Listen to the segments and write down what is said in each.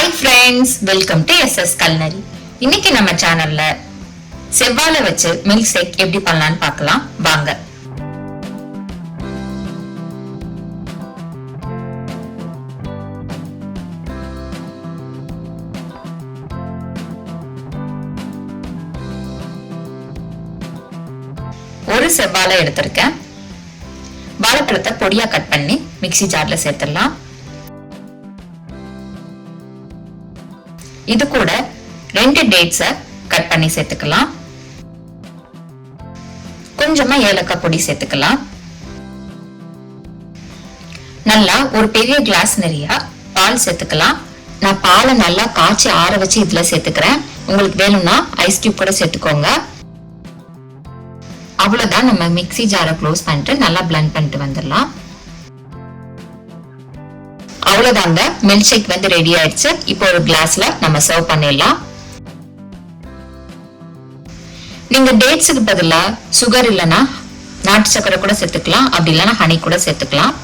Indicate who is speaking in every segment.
Speaker 1: Hi friends, welcome to SS Culinary. இன்னைக்கு நம்ம சேனல்ல செவ்வாழை வச்சு மில்க் ஷேக் எப்படி பண்ணலாம்னு பார்க்கலாம் வாங்க. ஒரு செவ்வாழை எடுத்திருக்கேன். வாழைப்பழத்தை பொடியா கட் பண்ணி மிக்ஸி ஜார்ல சேர்த்துடலாம். இது கூட 2 டேட்ஸை கட் பண்ணி சேர்த்துக்கலாம். கொஞ்சமா ஏலக்காய் பொடி சேர்த்துக்கலாம். நல்லா ஒரு பெரிய கிளாஸ் நிறைய பால் சேர்த்துக்கலாம். நான் பாலை நல்லா காய்ச்சி ஆற வச்சு இதுல சேர்த்துக்கிறேன். உங்களுக்கு வேணும்னா ஐஸ் கியூப் கூட சேர்த்துக்கோங்க. அவ்வளவுதான், நம்ம மிக்ஸி ஜாரை க்ளோஸ் பண்ணிட்டு நல்லா பிளெண்ட் பண்ணிட்டு வந்துடலாம். அவ்வளவுதாங்க, மில்க் ஷேக் வந்து ரெடி ஆயிடுச்சு. இப்போ ஒரு கிளாஸ்ல நம்ம சர்வ் பண்ணிடலாம். நீங்க டேட்ஸுக்கு பதிலா சுகர் இல்லனா நாட்டு சக்கரை கூட சேர்த்துக்கலாம், அப்படி இல்லனா ஹனி கூட சேர்த்துக்கலாம்.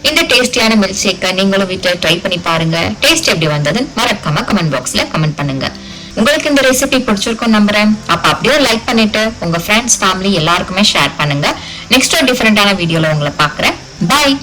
Speaker 1: இந்த டேஸ்டியான மில்க் ஷேக்கை நீங்களும் வீட்டில் ட்ரை பண்ணி பாருங்க. டேஸ்ட் எப்படி வந்தது மறக்காம கமெண்ட் பாக்ஸ்ல கமெண்ட் பண்ணுங்க. உங்களுக்கு இந்த ரெசிபி பிடிச்சிருக்கும் நம்புறேன். அப்ப அப்படியே லைக் பண்ணிட்டு உங்க ஃப்ரெண்ட்ஸ் ஃபேமிலி எல்லாருக்குமே ஷேர் பண்ணுங்க. நெக்ஸ்ட் ஒரு டிஃபரெண்டான வீடியோல உங்களை பாக்குறேன். பாய்.